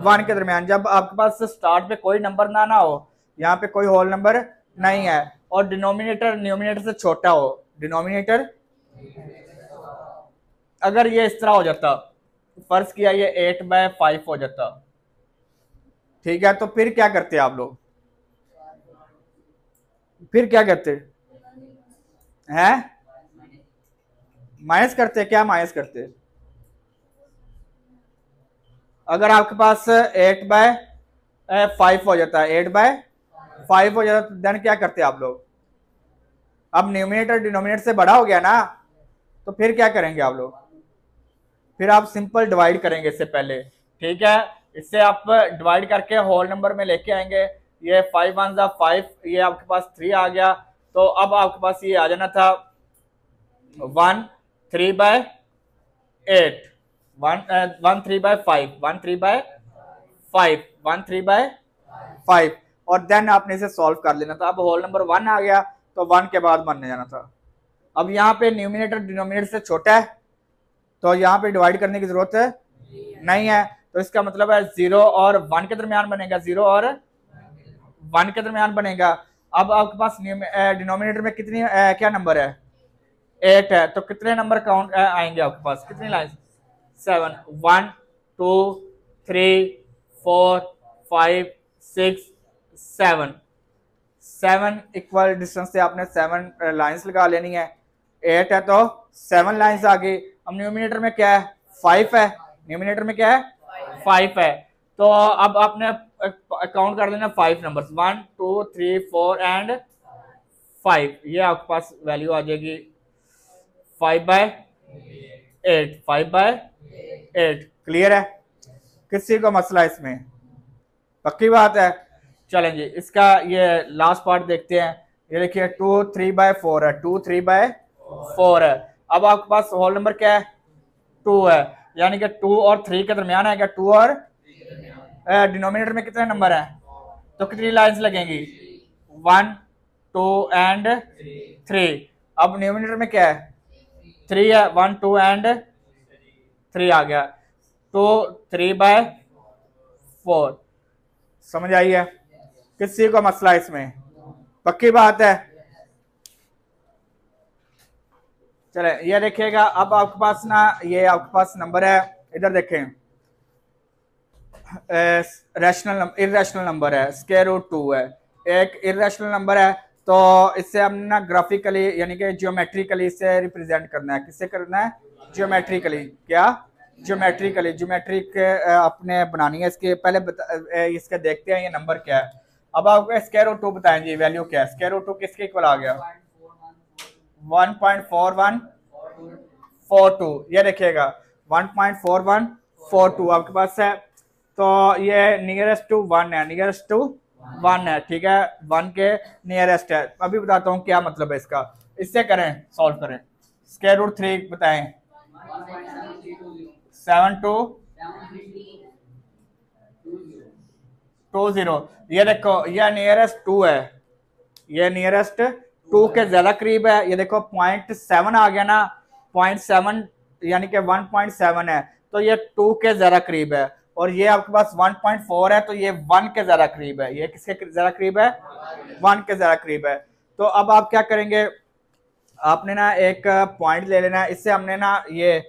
1 के दरमियान, जब आपके पास स्टार्ट पे कोई नंबर ना हो, यहाँ पे कोई होल नंबर नहीं है, और डिनोमिनेटर न्यूमिनेटर से छोटा हो, डिनोमिनेटर अगर ये इस तरह हो जाता, फर्ज किया ये 8/5 हो जाता, ठीक है, तो फिर क्या करते आप लोग, फिर क्या करते हैं, माइनस करते, क्या माइनस करते, अगर आपके पास 8/5 हो जाता है, 8/5 हो जाता, तो देन क्या करते आप लोग, अब न्यूमिनेटर डिनोमिनेटर से बड़ा हो गया ना, तो फिर क्या करेंगे आप लोग, फिर आप सिंपल डिवाइड करेंगे इससे पहले, ठीक है, इससे आप डिवाइड करके होल नंबर में लेके आएंगे, ये 5 1 5, ये आपके पास 3 आ गया, तो अब आपके पास ये आ जाना था 1 3/8, 1 3/5, 1 3/5, 1 3/5, और देन आपने इसे सॉल्व कर लेना था। अब होल नंबर 1 आ गया, तो 1 के बाद बनने जाना था। अब यहाँ पे न्यूमिनेटर डिनोमिनेटर से छोटा है, तो यहाँ पे डिवाइड करने की जरूरत नहीं है, तो इसका मतलब है 0 और 1 के दरमियान बनेगा, 0 और 1 के दरमियान बनेगा। अब आपके पास डिनोमिनेटर में कितनी क्या नंबर है, 8 है, तो कितने नंबर काउंट आएंगे आपके पास, कितनी लाइन, 7, 1 2 3 4 5 6 7, 7 इक्वल डिस्टेंस से आपने 7 लाइंस लगा लेनी है, 8 है तो 7 लाइंस आ गई। अब न्यूमिनेटर में क्या है, 5 है, न्यूमिनेटर में क्या है, 5 है, तो अब आपने काउंट कर लेना 5 नंबर्स, 1 2 3 4 एंड 5, ये आपके पास वैल्यू आ जाएगी 5/8, 5/8। क्लियर है, किसी को मसला इसमें, पक्की बात है। चलें जी, इसका ये लास्ट पार्ट देखते हैं, ये देखिए 2 3/4 है, 2 3/4 है। अब आपके पास होल नंबर क्या है, 2 है, यानी कि 2 और 3 के दरमियान आएगा, 2 और डिनोमिनेटर में कितने नंबर हैं, तो कितनी लाइंस लगेंगी, 1 2 एंड 3। अब न्यूमिनेटर में क्या है, 3 है, 1 2 एंड 3 आ गया, तो 3/4। समझ आई है, किसी को मसला इसमें, पक्की बात है। चले ये देखिएगा, अब आपके पास ना ये आपके पास नंबर है, इधर देखें, इर्रेशनल नंबर है, स्क्वायर रूट 2 है, एक इर्रेशनल नंबर है, तो इससे हमने ना ग्राफिकली यानी कि जियोमेट्रिकली इसे रिप्रेजेंट करना है, किससे करना है, जियोमेट्रिकली, क्या जियोमेट्रिकली, जियोमेट्रिक अपने बनानी है। इसके पहले इसके देखते हैं ये नंबर क्या है। अब आपको स्क्वायर रूट 2 बताएं जी, वैल्यू क्या है, स्क्वायर रूट 2 किसके इक्वल आ गया, 1.4142, ये देखिएगा 1.4142 आपके पास है, तो ये नियरेस्ट टू 1 है, नियरेस्ट टू 1 है, ठीक है, 1 के नियरेस्ट है। अभी बताता हूँ क्या मतलब है इसका, इससे करें सॉल्व करें, स्क्वायर रूट 3 बताएं, 7220। ये देखो ये नियरेस्ट 2 है, ये नियरेस्ट 2 के ज्यादा करीब है। ये देखो 0.7 आ गया ना, 0.7 यानी कि 1.7 है, तो ये 2 के ज्यादा करीब है। और ये आपके पास 1.4 है, तो ये 1 के ज्यादा करीब है। ये किसके ज्यादा करीब है? 1 के ज्यादा करीब है। तो अब आप क्या करेंगे, आपने ना एक पॉइंट ले लेना है, इससे हमने ना ये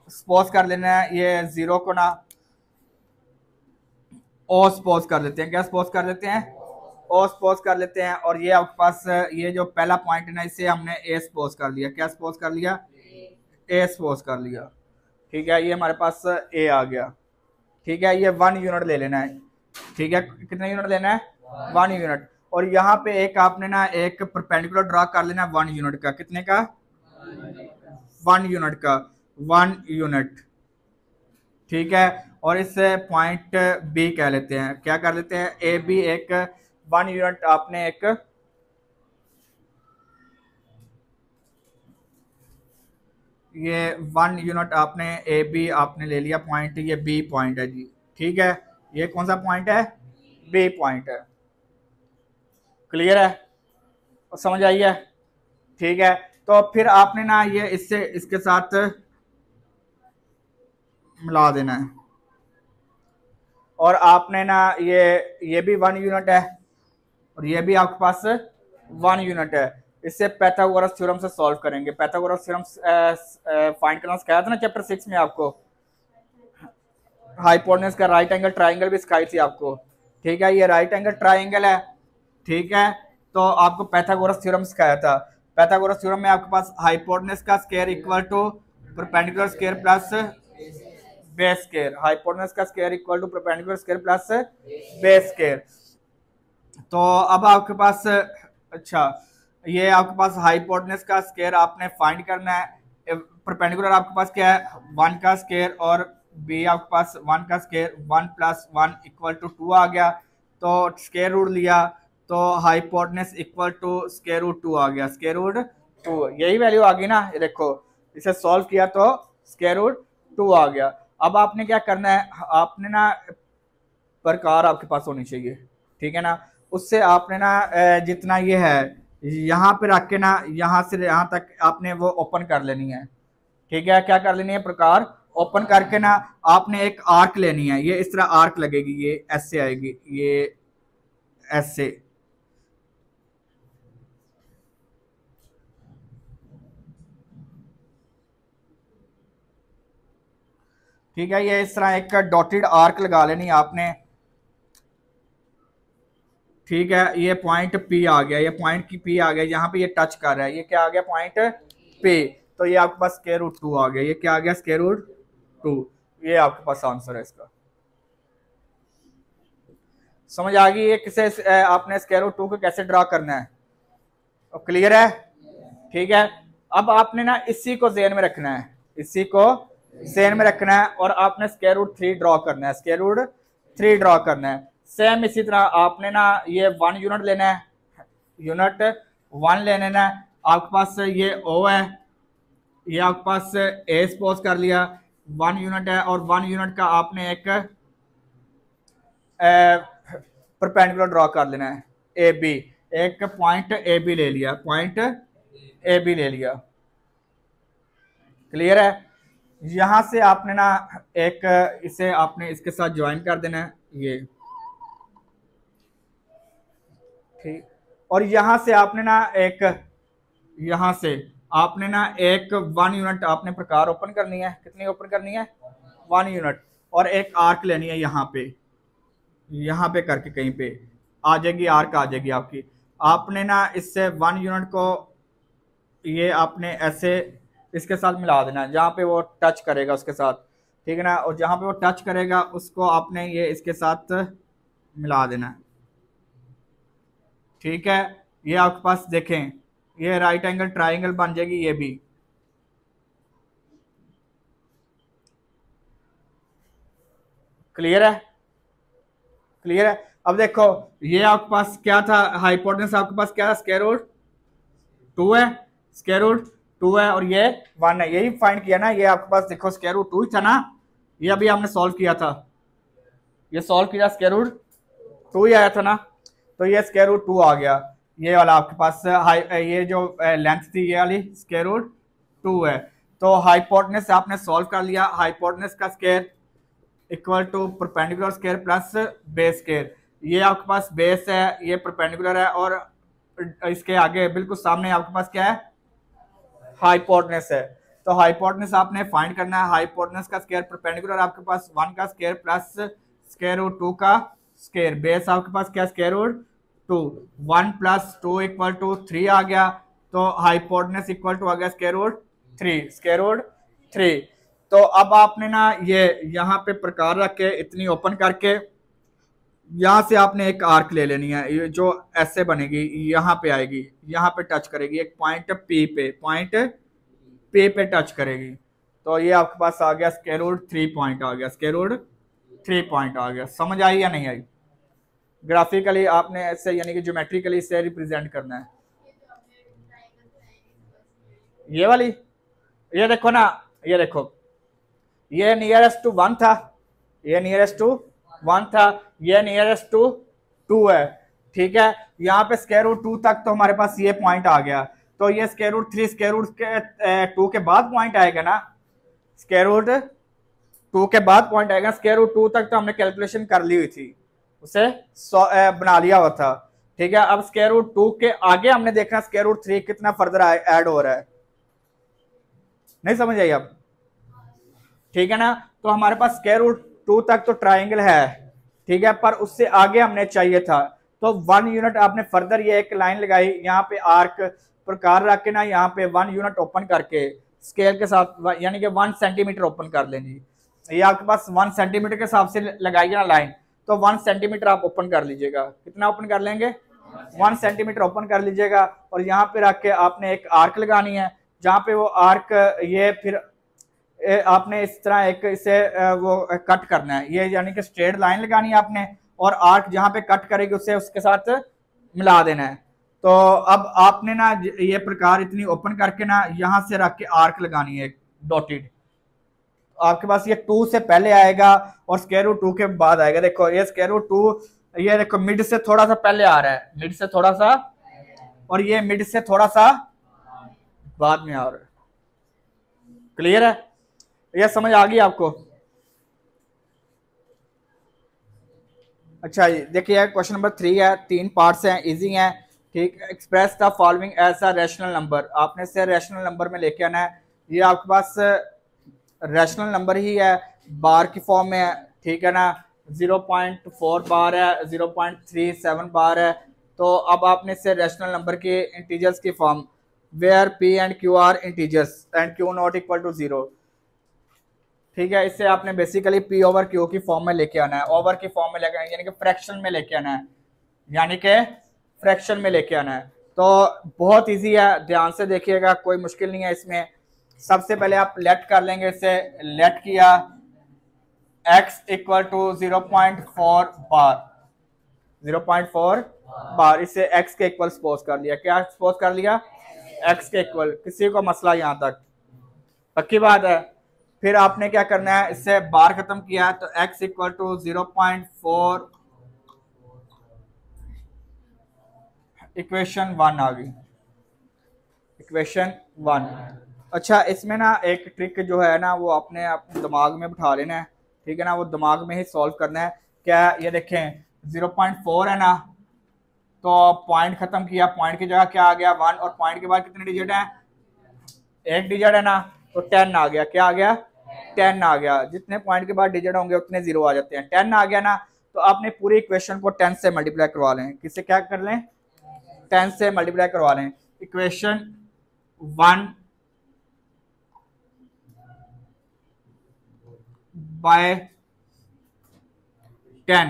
सपोज कर लेना है, ये 0 को ना ओ सपोज कर लेते हैं। क्या सपोज कर लेते हैं? ओ सपोज कर लेते हैं। और ये आपके पास ये जो पहला पॉइंट है ना, इसे हमने ए सपोज कर लिया। क्या सपोज कर लिया? ए सपोज कर लिया। ठीक है, ये हमारे पास ए आ गया। ठीक है, ये 1 यूनिट ले लेना है। ठीक है, कितना यूनिट लेना है? 1 यूनिट। और यहाँ पे एक आपने ना एक परपेंडिकुलर ड्रा कर लेना है 1 यूनिट का। कितने का? 1 यूनिट का, 1 यूनिट। ठीक है, और इस पॉइंट बी कह लेते हैं। क्या कर लेते हैं? ए बी एक 1 यूनिट आपने एक ये 1 यूनिट आपने ए बी आपने ले लिया पॉइंट, ये बी पॉइंट है जी। ठीक है, ये कौन सा पॉइंट है? बी पॉइंट है। क्लियर है? और समझ आई है? ठीक है, तो फिर आपने ना ये इससे इसके साथ मिला देना है। और आपने ना ये भी 1 यूनिट है, और ये भी आपके पास 1 यूनिट है। इससे पाइथागोरस थ्योरम से सॉल्व करेंगे। पाइथागोरस थ्योरम फाइंड करना सिखाया था ना चैप्टर 6 में आपको। हाइपोटेनस का राइट एंगल ट्राइंगल भी सिखाई थी आपको। ठीक है, ये राइट एंगल ट्राइंगल है। ठीक है, तो आपको पाइथागोरस थ्योरम सिखाया था। पाइथागोरस थ्योरम में आपके पास हाइपोटेनस का square equal to perpendicular square plus base square. Hypotenuse का square equal to perpendicular square plus base square. तो अब आपके पास अच्छा, ये आपके पास हाइपोटेनस का स्क्वायर आपने फाइंड करना है। परपेंडिकुलर आपके पास क्या है? 1 का स्क्वायर, और बी आपके पास 1 का स्क्वायर, 1 प्लस 1 इक्वल टू 2 आ गया। तो स्क्वायर रूट लिया, तो hypotenuse equal to square root 2 आ गया। स्क्वायर रूट 2, यही वैल्यू आ गई ना। ये देखो, इसे सॉल्व किया तो स्क्वायर रूट 2 आ गया। अब आपने क्या करना है, आपने ना प्रकार आपके पास होनी चाहिए। ठीक है ना, उससे आपने ना जितना ये है यहाँ पे रख के ना, यहाँ से यहाँ तक आपने वो ओपन कर लेनी है। ठीक है, क्या कर लेनी है? प्रकार ओपन करके ना आपने एक आर्क लेनी है। ये इस तरह आर्क लगेगी, ये ऐसे आएगी, ये ऐसे। ठीक है, ये इस तरह एक डॉटेड आर्क लगा लेनी आपने। ठीक है, ये पॉइंट पी आ गया, ये पॉइंट की पी आ गया, यहाँ पे ये टच कर रहा है। ये क्या आ गया? Point P. तो ये आपके पास स्क्वायर रूट 2 आ गया। ये क्या आ गया? Square root 2। ये आपके पास आंसर है इसका। समझ आ गई? ये किसे आपने स्क्वायर रूट 2 को कैसे ड्रा करना है? क्लियर है? ठीक है, अब आपने ना इसी को ज़हन में रखना है, इसी को ज़हन में रखना है। और आपने स्क्वायर रूट 3 ड्रॉ करना है, स्क्वायर रूट 3 ड्रॉ करना है। सेम इसी तरह आपने ना ये 1 यूनिट लेना है, यूनिट 1 ले लेना है। आपके पास ये ओ है, ये आपके पास ए सपोज कर लिया, 1 यूनिट है। और 1 यूनिट का आपने एक परपेंडिकुलर ड्रॉ कर लेना है, ए बी। एक पॉइंट ए बी ले लिया, पॉइंट ए बी ले लिया। क्लियर है? यहां से आपने ना एक इसे आपने इसके साथ ज्वाइन कर देना है, ये ठीक। और यहां से आपने ना एक, यहां से आपने ना एक 1 यूनिट आपने प्रकार ओपन करनी है। कितनी ओपन करनी है? 1 यूनिट। और एक आर्क लेनी है यहाँ पे करके कहीं पे आ जाएगी, आर्क आ जाएगी आपकी। आपने ना इससे 1 यूनिट को ये आपने ऐसे इसके साथ मिला देना है, जहाँ पे वो टच करेगा उसके साथ। ठीक है ना, और जहाँ पे वो टच करेगा उसको आपने ये इसके साथ मिला देना है। ठीक है, ये आपके पास देखें, ये राइट एंगल ट्राइंगल बन जाएगी ये भी। क्लियर है? क्लियर है? अब देखो, ये आपके पास क्या था? हाइपोटेनस आपके पास क्या है? स्क्वायर रूट 2 है, स्क्वायर रूट 2 है, और ये 1 है। यही फाइंड किया ना, ये आपके पास देखो स्क्वायर रूट 2 ही था ना। ये अभी हमने सॉल्व किया था, ये सॉल्व किया, स्क्वायर रूट 2 ही आया था ना, तो ये स्क्वायर रूट 2 आ गया। ये वाला आपके पास ये जो लेंथ थी ये वाली स्क्वायर रूट 2 है। तो हाइपोटेनस आपने सॉल्व कर लिया, हाइपोटेनस का square equal to perpendicular square plus base square. ये आपके पास बेस है, ये परपेंडिकुलर है, और इसके आगे बिल्कुल सामने आपके पास क्या है, हाइपोटेनस है। तो हाइपोटेनस आपने फाइंड करना है। हाइपोटेनस का स्क्वायर परपेंडिकुलर आपके पास 1 का स्क्वायर प्लस स्क्वायर रूट 2 का स्क्वायर, बेस आपके पास क्या square root 2, 1 plus 2 equal to 3 आ गया। तो हाइपोटेनस इक्वल टू आ गया स्क्वायर रूट 3, स्क्वायर रूट 3। तो अब आपने ना ये यहाँ पे प्रकार रख के इतनी ओपन करके यहाँ से आपने एक आर्क ले लेनी है, ये जो ऐसे बनेगी, यहाँ पे आएगी, यहाँ पे टच करेगी, एक पॉइंट पी पे, पॉइंट पे टच करेगी। तो ये आपके पास आ गया स्क्वायर रूट 3 पॉइंट आ गया, स्क्वायर रूट 3 पॉइंट आ गया। समझ आई या नहीं आई? ग्राफिकली आपने ऐसे यानी कि ज्योमेट्रिकली इसे रिप्रेजेंट करना है। ये वाली, ये देखो ना, ये देखो, ये नियरेस्ट टू 1 था, ये नियरेस्ट टू 1 था, ये नियरेस्ट टू 2 है, ठीक है। यहाँ पे स्क्वायर रूट 2 तक तो हमारे पास ये पॉइंट आ गया। तो ये स्क्वायर रूट 3 स्क्वायर रूट के 2 के बाद पॉइंट आएगा ना, स्क्वायर रूट 2 के बाद पॉइंट आएगा। स्क्वायर रूट 2 तक तो हमने कैलकुलेशन कर ली हुई थी, उसे बना लिया हुआ था, ठीक है। अब स्क्वायर रूट 2 के आगे हमने देखना स्क्वायर रूट 3 कितना फर्दर ऐड हो रहा है। नहीं समझ आई अब? ठीक है ना। तो हमारे पास स्क्वायर रूट 2 तक तो ट्राइंगल है, ठीक है, पर उससे आगे हमने चाहिए था। तो 1 यूनिट आपने फर्दर ये एक लाइन लगाई, यहाँ पे आर्क प्रकार रख के ना, यहाँ पे 1 यूनिट ओपन करके स्केल के साथ, यानी कि 1 सेंटीमीटर ओपन कर लेंगे। ये आपके पास 1 सेंटीमीटर के हिसाब से लगाइए ना लाइन, तो 1 सेंटीमीटर आप ओपन कर लीजिएगा। कितना ओपन कर लेंगे? 1 सेंटीमीटर ओपन कर लीजिएगा। और यहाँ पे रख के आपने एक आर्क लगानी है, जहाँ पे वो आर्क ये फिर आपने इस तरह एक इसे वो कट करना है, ये यानी कि स्ट्रेट लाइन लगानी है आपने, और आर्क जहाँ पे कट करेगी उसे उसके साथ मिला देना है। तो अब आपने ना ये प्रकार इतनी ओपन करके ना यहाँ से रख के आर्क लगानी है डॉटेड। आपके पास ये 2 से पहले आएगा और स्क्वायर रूट 2 के बाद आएगा। देखो ये स्क्वायर रूट 2, ये देखो मिड से थोड़ा सा पहले आ रहा है, मिड से थोड़ा सा, और ये मिड से थोड़ा सा बाद में आ रहा है। क्लियर है? ये समझ आ गई आपको? अच्छा देखिए क्वेश्चन नंबर 3 है, 3 पार्ट्स हैं, इजी हैं, ठीक। Express the following as a rational number, आपने इसे रैशनल नंबर में लेके आना है। ये आपके पास रैशनल नंबर ही है, बार की फॉर्म में है, ठीक है ना। 0.4 बार है, 0.37 बार है। तो अब आपने इसे रैशनल नंबर के इंटीजर्स की form, where p and q are integers and q not equal to 0, ठीक है। इससे आपने बेसिकली पी ओवर क्यू की फॉर्म में लेके आना है, ओवर की फॉर्म में लेके आना है, यानी कि फ्रैक्शन में लेके आना है, यानी कि फ्रैक्शन में लेके आना है। तो बहुत इजी है, ध्यान से देखिएगा, कोई मुश्किल नहीं है इसमें। सबसे पहले आप लेट कर लेंगे, इसे लेट किया x इक्वल टू 0.4 बार, 0.4 बार, इसे x के इक्वल सपोज कर लिया। क्या सपोज कर लिया? x के इक्वल। किसी को मसला यहां तक पक्की बात है? फिर आपने क्या करना है, इससे बार खत्म किया तो x इक्वल टू 0.4 इक्वेशन 1 आ गई, इक्वेशन 1। अच्छा इसमें ना एक ट्रिक जो है ना, वो आपने अपने दिमाग में बिठा लेना है, ठीक है ना, वो दिमाग में ही सॉल्व करना है। क्या ये देखें 0.4 है ना, तो पॉइंट खत्म किया, पॉइंट की जगह क्या आ गया 1, और पॉइंट के बाद कितने डिजिट हैं? एक डिजिट है ना, तो 10 आ गया। क्या आ गया? 10 आ गया। जितने पॉइंट के बाद डिजिट होंगे उतने 0 आ जाते हैं। 10 आ गया ना, तो आपने पूरी इक्वेशन को 10 से मल्टीप्लाई करवा लें। किससे क्या कर लें? 10 से मल्टीप्लाई करवा लें। Equation 1 by 10,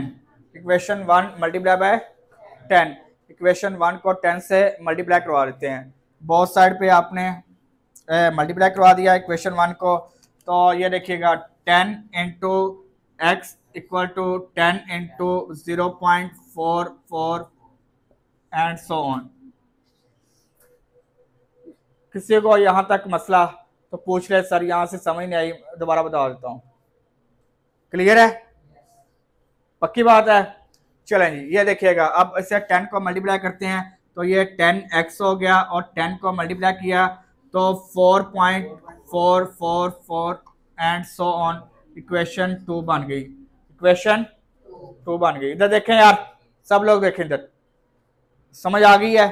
equation 1 multiply by 10, equation 1 को 10 से मल्टीप्लाई करवा लेते हैं। बोथ साइड पे आपने मल्टीप्लाई करवा दिया इक्वेशन 1 को, तो ये देखिएगा 10 into x equal to 10 into 0.44 and so on. किसी को यहाँ तक मसला तो पूछ रहे सर यहाँ से समझ नहीं आई, दोबारा बता देता हूँ। क्लियर है, पक्की बात है। चलें जी, ये देखिएगा, अब इसे 10 को मल्टीप्लाई करते हैं तो ये 10x हो गया और 10 को मल्टीप्लाई किया तो 4.444 एंड सो ऑन। इक्वेशन 2 बन गई, इक्वेशन 2 बन गई। इधर देखें यार, सब लोग देखें इधर, समझ आ गई है?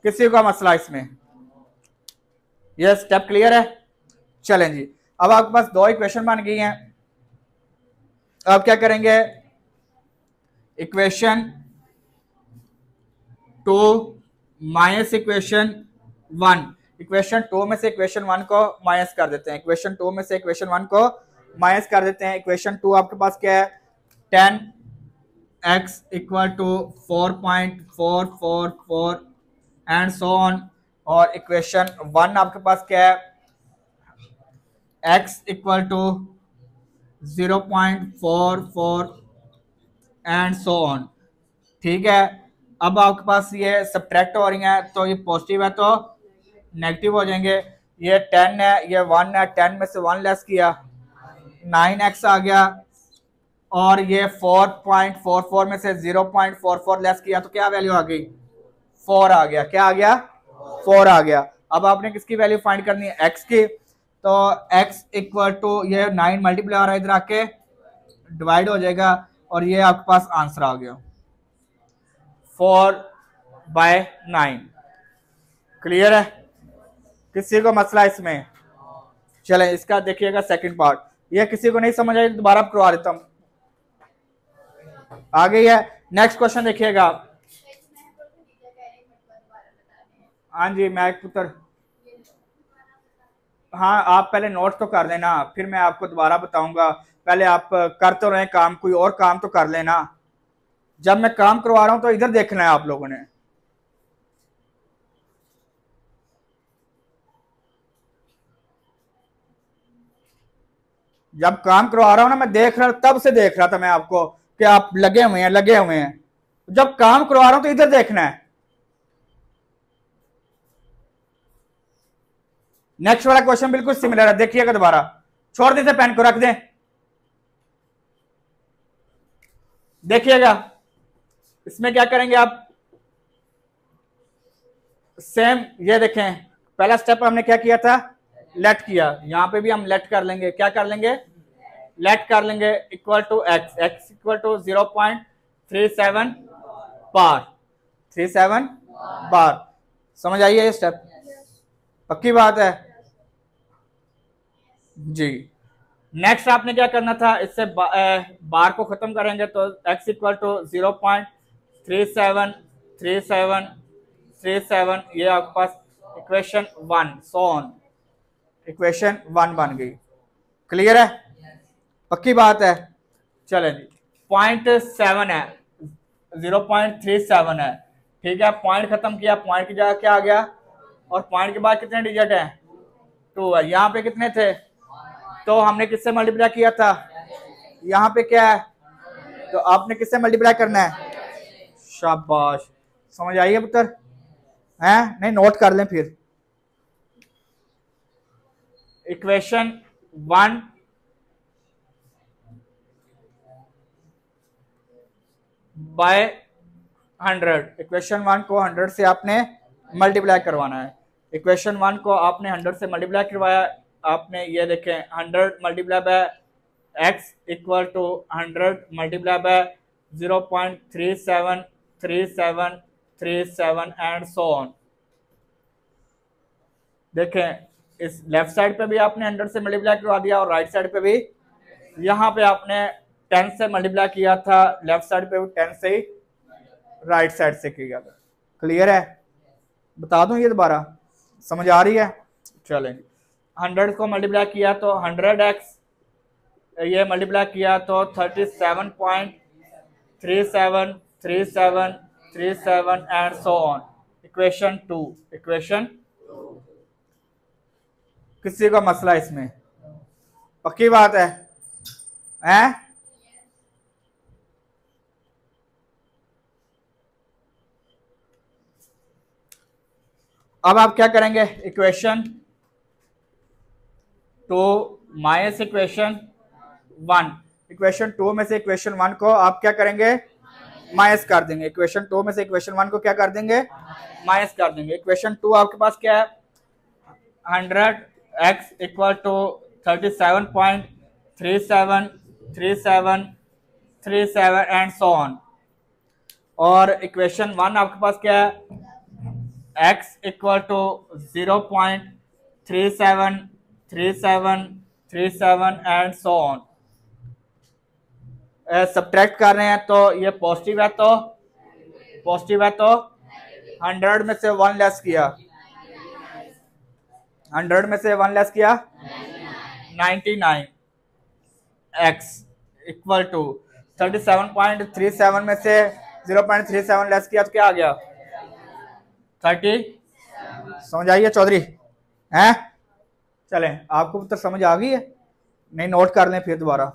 किसी का मसला इसमें? ये स्टेप क्लियर है? चलें जी, अब आपके पास दो इक्वेशन बन गई हैं। अब क्या करेंगे, इक्वेशन 2 माइनस इक्वेशन 1, इक्वेशन 2 में से इक्वेशन 1 को माइनस कर देते हैं, इक्वेशन 2 में से इक्वेशन 1 को माइनस कर देते हैं। इक्वेशन 2 आपके पास क्या है, 10x equal to 4.444 and so on. और इक्वेशन 1 आपके पास क्या है, x equal to 0.44 and so on. ठीक है, अब आपके पास ये सब्ट्रैक्ट हो रही है तो ये पॉजिटिव है तो नेगेटिव हो जाएंगे। ये 10 है, ये 1 है, 10 में से 1 लेस किया 9x आ गया, और ये 4.44 में से 0.44 लेस किया तो क्या वैल्यू आ गई, 4 आ गया। क्या आ गया, 4 आ गया। अब आपने किसकी वैल्यू फाइंड करनी है, x की। तो x इक्वल टू ये 9 मल्टीप्लाई हो रहा है, इधर आके डिवाइड हो जाएगा और ये आपके पास आंसर आ गया 4/9। क्लियर है, किसी को मसला इसमें? चले इसका देखिएगा सेकंड पार्ट। ये किसी को नहीं समझ आई दोबारा करवा देता हूं, आ गई है। नेक्स्ट क्वेश्चन देखिएगा। हाँ जी मैं पुत्र, हाँ आप पहले नोट तो कर लेना, फिर मैं आपको दोबारा बताऊंगा। पहले आप कर तो रहे काम, कोई और काम तो कर लेना। जब मैं काम करवा रहा हूं तो इधर देखना है आप लोगों ने। जब काम करवा रहा हूं ना, मैं देख रहा, तब से देख रहा था मैं आपको कि आप लगे हुए हैं, लगे हुए हैं। जब काम करवा रहा हूं तो इधर देखना है। नेक्स्ट वाला क्वेश्चन बिल्कुल सिमिलर है, देखिएगा दोबारा। छोड़ देते पेन को, रख दें। देखिएगा इसमें क्या करेंगे आप, सेम ये देखें, पहला स्टेप हमने क्या किया था, लेट किया। यहां पे भी हम लेट कर लेंगे, क्या कर लेंगे, लेट कर लेंगे। Equal to x, x equal to 0.37 bar, 37 bar. समझ आइए ये स्टेप, पक्की बात है जी। नेक्स्ट आपने क्या करना था, इससे बार को खत्म करेंगे तो x इक्वल टू 0.373737, ये आपके पास इक्वेशन 1 सो ऑन, इक्वेशन 1 बन गई। क्लियर है, पक्की बात है। चले जी, 0.7 है, 0.37 है। ठीक है, पॉइंट खत्म किया, पॉइंट की जगह क्या आ गया, और पॉइंट के बाद कितने डिजिट है, 2 है। यहाँ पे कितने थे, तो हमने किससे मल्टीप्लाई किया था, यहाँ पे क्या है, तो आपने किससे मल्टीप्लाई करना है, शाबाश। समझ आइए पुत्र, हैं नहीं, नोट कर लें फिर। इक्वेशन 1 बाय 100, इक्वेशन 1 को 100 से आपने मल्टीप्लाई करवाना है। इक्वेशन 1 को आपने 100 से मल्टीप्लाई करवाया, आपने ये देखें 100 multiply by x equal to 100 multiply by 0.373737 and so on. देखें इस लेफ्ट साइड पे भी आपने 100 से मल्टीप्लाई करवा दिया और राइट साइड पे भी, यहाँ पे आपने 10 से मल्टीप्लाई किया था, लेफ्ट साइड पे भी 10 से ही राइट साइड से किया था। क्लियर है, बता दूं ये दोबारा, समझ आ रही है? चलें, 100 को मल्टीप्लाई किया तो 100x, ये मल्टीप्लाई किया तो 37.373737 and so on. Equation 2, equation, किसी का मसला इसमें? पक्की बात है, हैं? अब आप क्या करेंगे, इक्वेशन 2 माइनस इक्वेशन 1, इक्वेशन 2 में से इक्वेशन 1 को आप क्या करेंगे, माइनस कर देंगे। इक्वेशन 2 में से इक्वेशन 1 को क्या कर देंगे, माइनस कर देंगे। इक्वेशन 2 आपके पास क्या है, 100x equal to 37.373737 and so on. और इक्वेशन 1 आपके पास क्या है, x equal to 0.373737 and so on. Subtract कर रहे हैं तो ये पॉजिटिव है, तो पॉजिटिव है तो 100 में से 1 लेस किया, 100 में से 1 लेस किया 99। x इक्वल टू 37.37 में से 0.37 लेस किया तो क्या आ गया, 30। समझ आई है चौधरी हैं? चलें, आपको तो समझ आ गई है, नहीं नोट कर लें फिर दोबारा।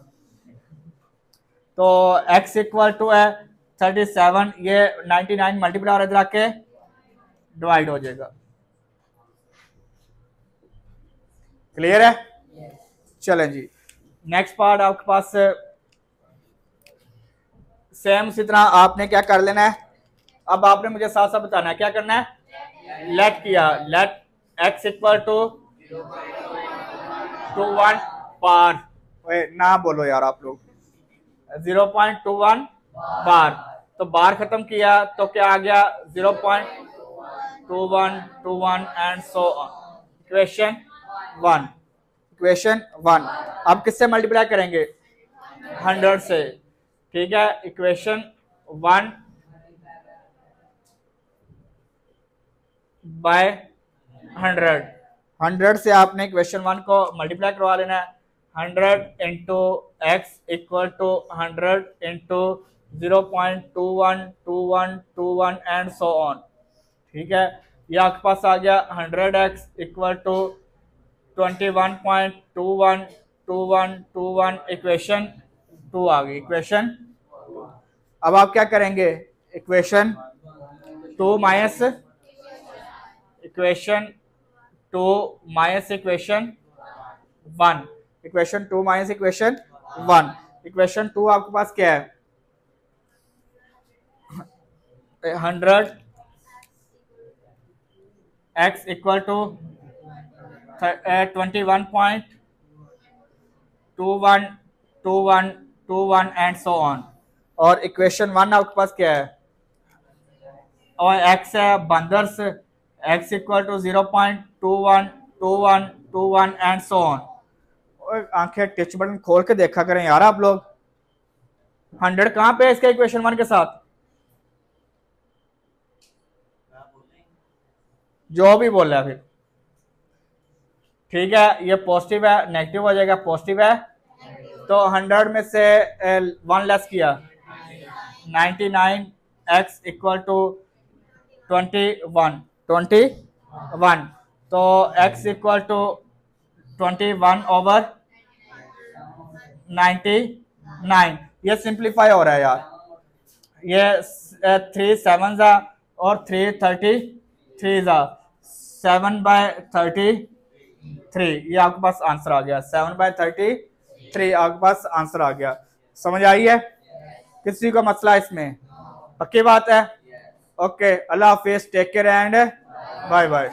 तो x इक्वल टू है 37, ये 99 मल्टीप्लाई इधर आके डिवाइड हो जाएगा। क्लियर है? चलें जी, नेक्स्ट पार्ट आपके पास सेम इसी तरह आपने क्या कर लेना है। अब आपने मुझे साथ साथ बताना है क्या करना है। लेट किया, लेट x इक्वल टू 21 बार, ना बोलो यार आप लोग, 0.21 बार। तो बार खत्म किया तो क्या आ गया, 0.2121 and so on. Equation 1, equation 1 अब किससे मल्टीप्लाई करेंगे, 100 से। ठीक है, इक्वेशन 1 बाय 100 से आपने इक्वेशन 1 को मल्टीप्लाई करवा लेना है। 100 into x equal to 100 into 0.212121 and so on. ठीक है, ये आपके पास आ गया 100x इक्वल टू 21.212121 इक्वेशन 2 आ गई, इक्वेशन। अब आप क्या करेंगे, equation 2 minus equation 2 minus equation 1, equation 2 minus equation 1। Equation 2 आपके पास क्या है, 100 x equal to 21.212121 and so on. और इक्वेशन 1 आपके पास क्या है, और x है बंदर्स, x equal to 0.212121 and so on. आंखें टच बटन खोल के देखा करें यार आप लोग। 100 कहां पे है इसके इक्वेशन 1 के साथ, जो भी बोल रहा है फिर। ठीक है, ये पॉजिटिव है, नेगेटिव हो जाएगा, पॉजिटिव है तो 100 में से 1 लेस किया 99, x इक्वल टू 21 तो x इक्वल टू 21 ओवर 99। ये सिंप्लीफाई हो रहा है यार, ये 3 7 और 3 33 7/33। ये आपके पास आंसर आ गया, 7/33 आपके पास आंसर आ गया। समझ आई है? किसी को मसला इसमें? पक्की बात है? ओके, अल्लाह हाफिज, take care and bye bye.